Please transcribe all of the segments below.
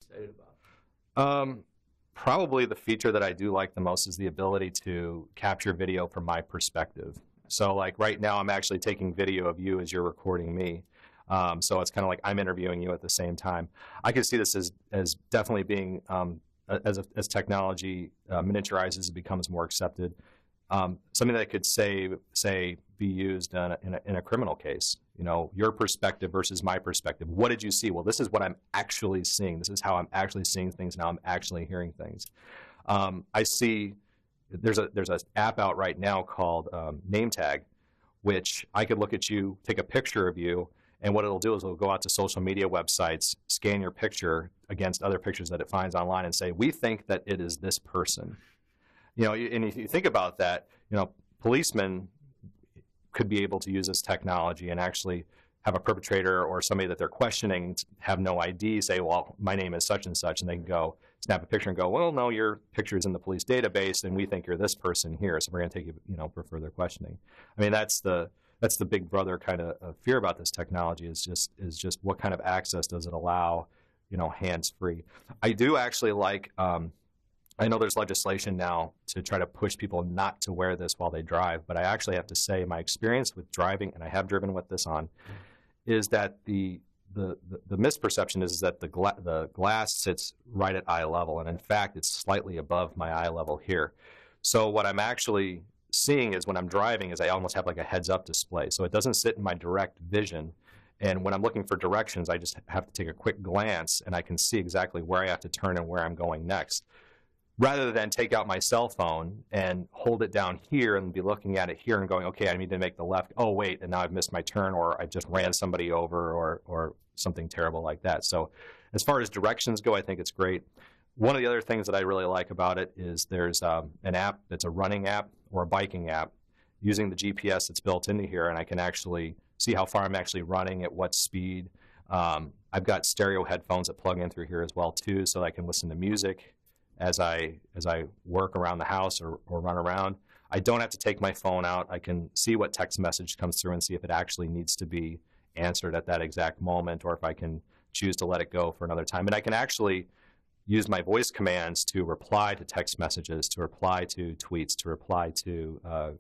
excited about? Probably the feature that I do like the most is the ability to capture video from my perspective. So like right now I'm actually taking video of you as you're recording me. So it's kind of like I'm interviewing you at the same time. I can see this as definitely being, as technology miniaturizes and becomes more accepted, something that could say be used in a criminal case. You know, your perspective versus my perspective. What did you see? Well, this is what I'm actually seeing. This is how I'm actually seeing things. Now I'm actually hearing things. I see there's an app out right now called Name Tag, which I could look at you, take a picture of you, and what it'll do is it'll go out to social media websites, scan your picture against other pictures that it finds online, and say, we think that it is this person. You know, and if you think about that, you know, policemen could be able to use this technology and actually have a perpetrator or somebody that they're questioning have no ID, say, well, my name is such and such, and they can go snap a picture and go, well, no, your picture is in the police database, and we think you're this person here, so we're going to take you, you know, for further questioning. I mean, that's the big brother kind of fear about this technology is just what kind of access does it allow, you know, hands-free. I do actually like. I know there's legislation now to try to push people not to wear this while they drive, but I actually have to say my experience with driving, and I have driven with this on, is that the misperception is that the glass sits right at eye level, and in fact it's slightly above my eye level here. So what I'm actually seeing is when I'm driving is I almost have like a heads-up display, so it doesn't sit in my direct vision. And when I'm looking for directions, I just have to take a quick glance, and I can see exactly where I have to turn and where I'm going next, rather than take out my cell phone and hold it down here and be looking at it here and going, okay, I need to make the left. Oh, wait, and now I've missed my turn, or I just ran somebody over, or something terrible like that. So as far as directions go, I think it's great. One of the other things that I really like about it is there's an app that's a running app or a biking app using the GPS that's built into here, and I can actually see how far I'm actually running, at what speed. I've got stereo headphones that plug in through here as well, too, so I can listen to music as I work around the house or run around. I don't have to take my phone out. I can see what text message comes through and see if it actually needs to be answered at that exact moment, or if I can choose to let it go for another time. And I can actually use my voice commands to reply to text messages, to reply to tweets, to reply to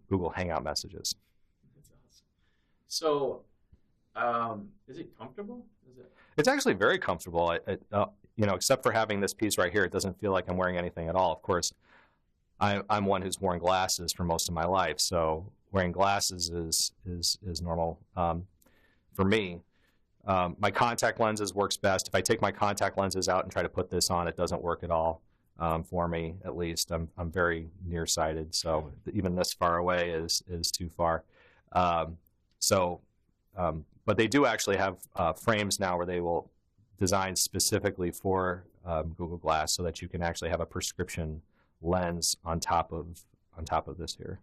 Google Hangout messages. That's awesome. So, is it comfortable? It's actually very comfortable. You know, except for having this piece right here, it doesn't feel like I'm wearing anything at all. Of course, I'm one who's worn glasses for most of my life, so wearing glasses is normal for me. My contact lenses works best. If I take my contact lenses out and try to put this on, it doesn't work at all for me. At least I'm very nearsighted, so even this far away is too far. But they do actually have frames now where they will design specifically for Google Glass, so that you can actually have a prescription lens on top of this here.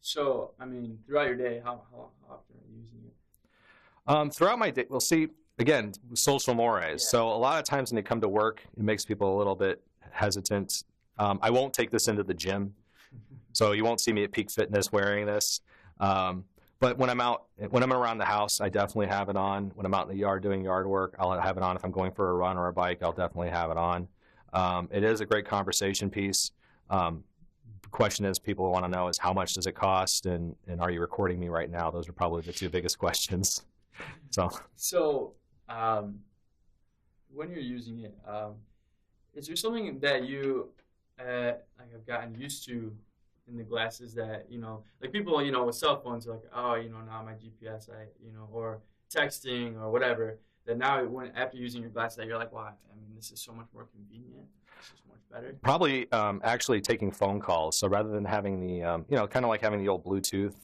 So, I mean, throughout your day, how often are you using it? Throughout my day, we'll see, again, social mores. Yeah. So a lot of times when they come to work, it makes people a little bit hesitant. I won't take this into the gym, so you won't see me at Peak Fitness wearing this. But when I'm around the house, I definitely have it on. When I'm out in the yard doing yard work, I'll have it on. If I'm going for a run or a bike, I'll definitely have it on. It is a great conversation piece. The question is, people want to know is how much does it cost, and are you recording me right now? Those are probably the two biggest questions. So when you're using it, is there something that you like have gotten used to in the glasses that, you know, like people, you know, with cell phones are like, oh, you know, now my GPS, or texting or whatever, that now after using your glasses, that you're like, wow, I mean, this is so much more convenient. This is much better. Probably actually taking phone calls. So rather than having the, you know, kind of like having the old Bluetooth,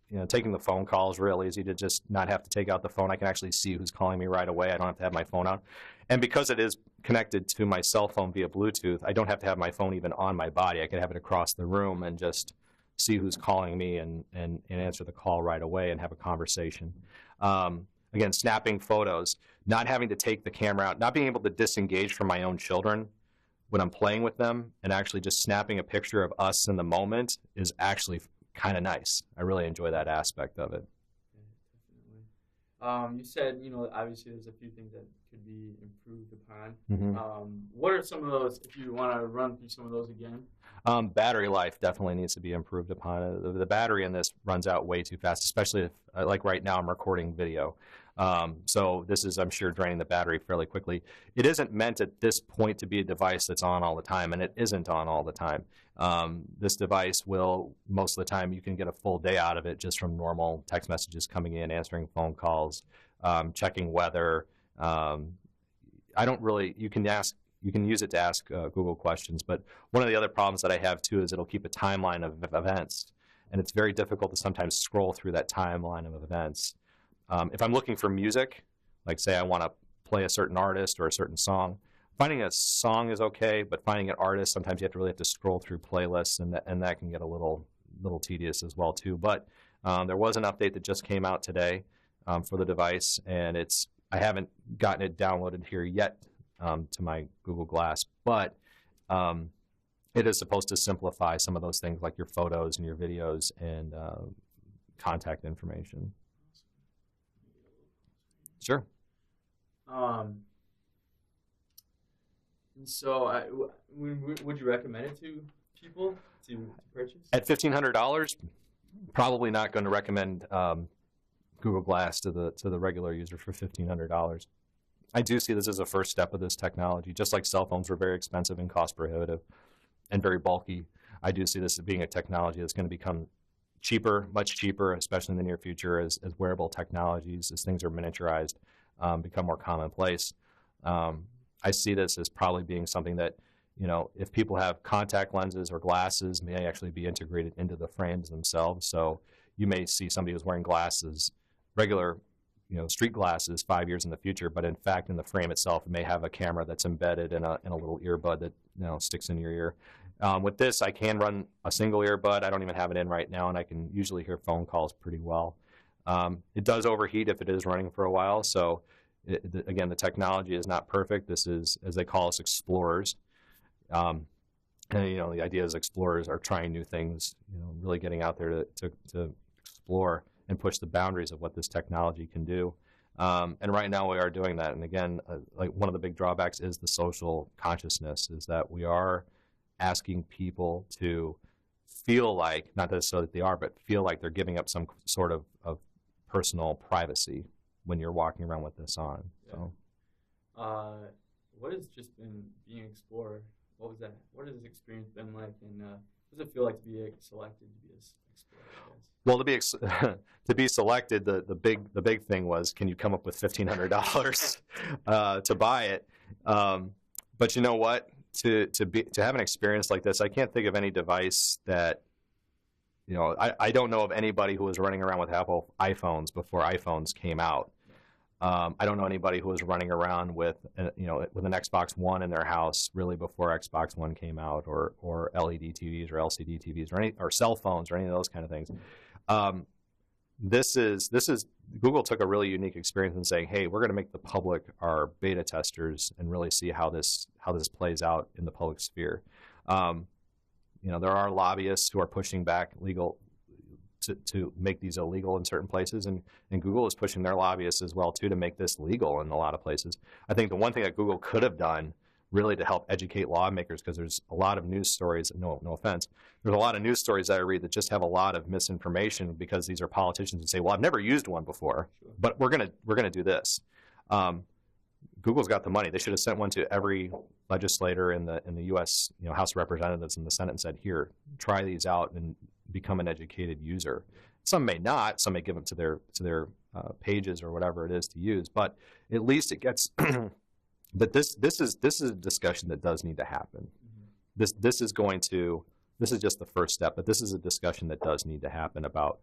you know, taking the phone call is real easy to just not have to take out the phone. I can actually see who's calling me right away. I don't have to have my phone out. And because it is connected to my cell phone via Bluetooth, I don't have to have my phone even on my body. I can have it across the room and just see who's calling me and answer the call right away and have a conversation. Again, snapping photos, not having to take the camera out, not being able to disengage from my own children when I'm playing with them, and actually just snapping a picture of us in the moment is actually kind of nice. I really enjoy that aspect of it. You said, obviously there's a few things that could be improved upon. Hmm. What are some of those, if you want to run through some of those again? Battery life definitely needs to be improved upon. The battery in this runs out way too fast, especially if, like right now, I'm recording video. So this is, I'm sure, draining the battery fairly quickly. It isn't meant at this point to be a device that's on all the time, and it isn't on all the time. This device will, most of the time, you can get a full day out of it just from normal text messages coming in, answering phone calls, checking weather. I don't really, you can use it to ask Google questions, but one of the other problems that I have too is it'll keep a timeline of events, and it's very difficult to sometimes scroll through that timeline of events. If I'm looking for music, like say I want to play a certain artist or a certain song, finding a song is okay, but finding an artist, sometimes you have to really have to scroll through playlists, and that can get a little tedious as well too. But there was an update that just came out today for the device, and I haven't gotten it downloaded here yet to my Google Glass, but it is supposed to simplify some of those things like your photos and your videos and contact information. Sure. Um, and so, would you recommend it to people to purchase? At $1,500, probably not going to recommend Google Glass to the regular user for $1,500. I do see this as a first step of this technology. Just like cell phones were very expensive and cost prohibitive and very bulky, I do see this as being a technology that's going to become cheaper, much cheaper, especially in the near future as wearable technologies, as things are miniaturized, become more commonplace. I see this as probably being something that, if people have contact lenses or glasses, may actually be integrated into the frames themselves. So you may see somebody who's wearing glasses, regular street glasses 5 years in the future, but in fact in the frame itself it may have a camera that's embedded in a little earbud that sticks in your ear. With this, I can run a single earbud. I don't even have it in right now, and I can usually hear phone calls pretty well. It does overheat if it is running for a while, so again, the technology is not perfect. This is, as they call us, explorers. And the idea is explorers are trying new things, really getting out there to explore and push the boundaries of what this technology can do. And right now we are doing that. And again, like one of the big drawbacks is the social consciousness, is that we are asking people to feel like, not necessarily that they are, but feel like they're giving up some sort of personal privacy when you're walking around with this on. Yeah. So, what has just been being an explorer? What was that? What has this experience been like? And what does it feel like to be selected to be an explorer, I guess? well, to be selected, the big thing was, can you come up with $1,500 to buy it? But you know what? To have an experience like this, I can't think of any device that, I don't know of anybody who was running around with Apple iPhones before iPhones came out. I don't know anybody who was running around with with an Xbox One in their house really before Xbox One came out, or LED TVs or LCD TVs or cell phones or any of those kind of things. This is Google took a really unique experience in saying, hey, we're going to make the public our beta testers and really see how this plays out in the public sphere. There are lobbyists who are pushing back legal to make these illegal in certain places, and Google is pushing their lobbyists as well too to make this legal in a lot of places. I think the one thing that Google could have done really to help educate lawmakers, because there's a lot of news stories, no offense, there's a lot of news stories that I read that just have a lot of misinformation because these are politicians who say, well, I've never used one before, but we're gonna do this. Google's got the money. They should have sent one to every legislator in the U.S. House of Representatives and the Senate and said, here, try these out and become an educated user. Some may not. Some may give them to their pages or whatever it is to use. But at least it gets. But this is a discussion that does need to happen. Mm-hmm. This is just the first step, but this is a discussion that does need to happen about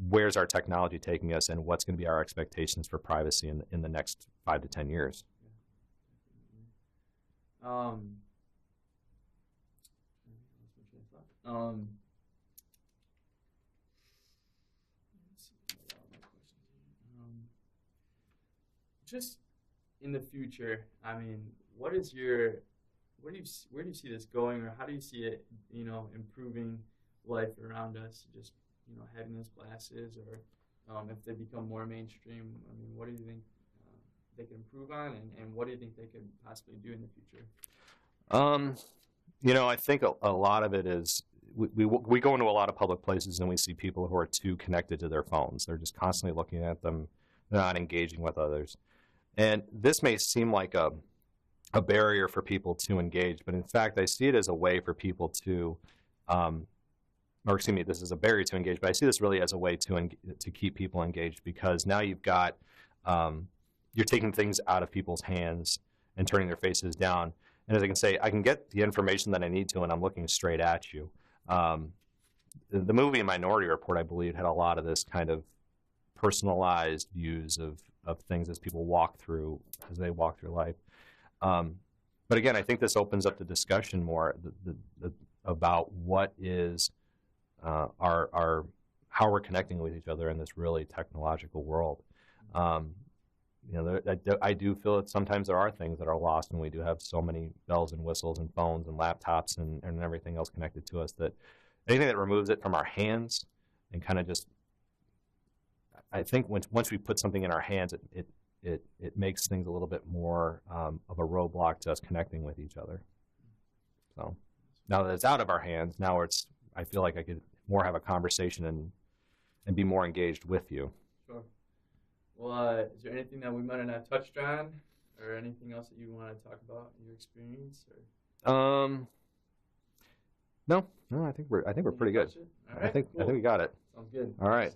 where's our technology taking us and what's going to be our expectations for privacy in the next 5 to 10 years. Just in the future, I mean, where do you see this going, or how do you see it, improving life around us? Just having those glasses, or if they become more mainstream? I mean, what do you think they could improve on, and what do you think they could possibly do in the future? Um, I think a lot of it is we go into a lot of public places and we see people who are too connected to their phones. They're just constantly looking at them, not engaging with others. And this may seem like a barrier for people to engage, but in fact, I see it as a way for people to, or excuse me, this is a barrier to engage, but I see this really as a way to keep people engaged, because now you've got, you're taking things out of people's hands and turning their faces down. And as I can say, I can get the information that I need to, and I'm looking straight at you. The movie Minority Report, I believe, had a lot of this kind of personalized views of things as people walk through, as they walk through life. But again, I think this opens up the discussion more about what is our how we're connecting with each other in this really technological world. I do feel that sometimes there are things that are lost, and we do have so many bells and whistles and phones and laptops and everything else connected to us, that anything that removes it from our hands and kind of just, I think once we put something in our hands, it makes things a little bit more of a roadblock to us connecting with each other. So now that it's out of our hands, now I feel like I could more have a conversation and be more engaged with you. Sure. Well, is there anything that we might have not touched on, or anything else that you want to talk about in your experience? Or? No, I think we're pretty good. Right, I think we got it. Sounds good. All right.